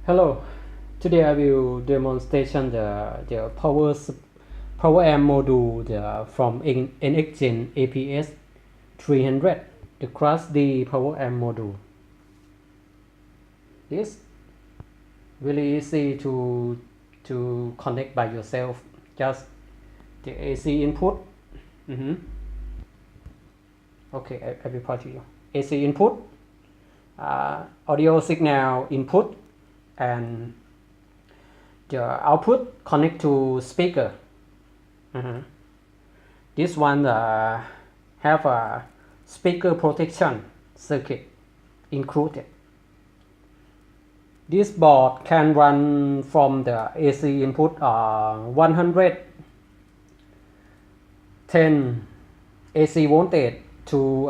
Hello, today I will demonstration the power amp module from NXGEN APS-300, the Class D power amp module. This really easy to connect by yourself. Just the AC input. Okay, I will point to you. AC input, audio signal input, and the output connect to speaker. This one have a speaker protection circuit included. This board can run from the AC input 110 AC voltage to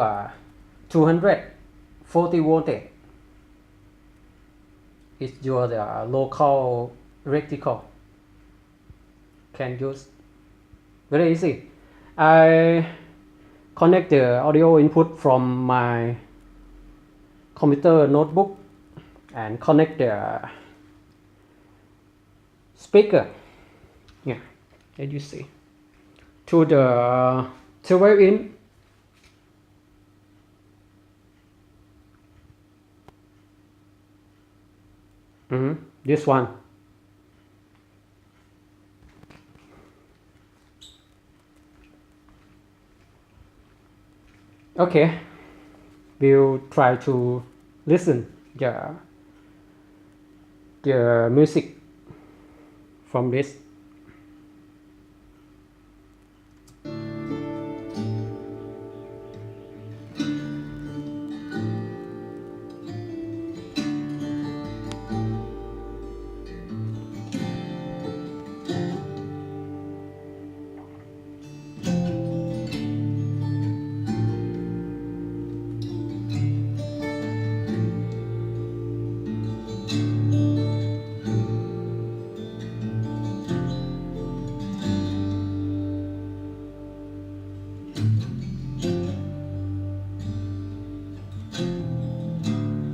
240 voltage. It's your local reticle. Can use very easy. I connect the audio input from my computer notebook and connect the speaker. Yeah, as you see, to the 12-in this one. Okay, we'll try to listen the music from this.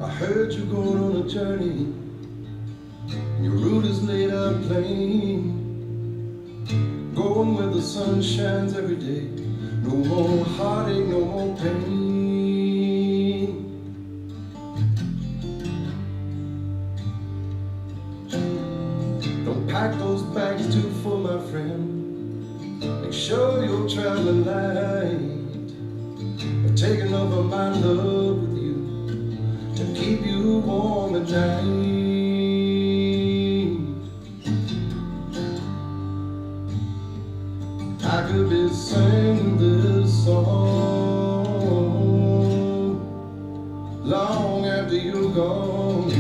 I heard you're going on a journey. Your route is laid out plain. Going where the sun shines every day. No more heartache, no more pain. Don't pack those bags too full, my friend. Make sure you're traveling light. I've taken over my love with you to keep you warm at night. I could be singing this song long after you're gone.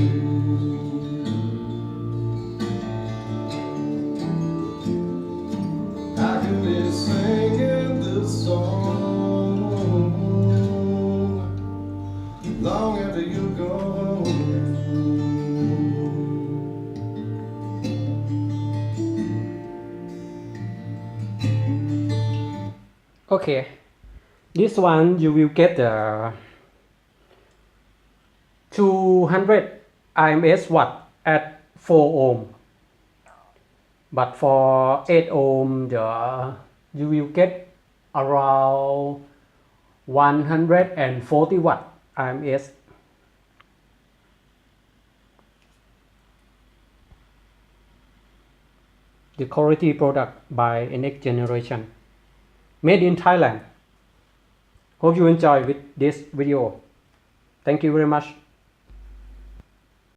I could be singing this song long after you're gone. Okay, this one you will get the 200 AMS watt at 4 ohm, but for 8 ohm you will get around 140 watt AMS. The quality product by NXGEN, made in Thailand. Hope you enjoy with this video. Thank you very much.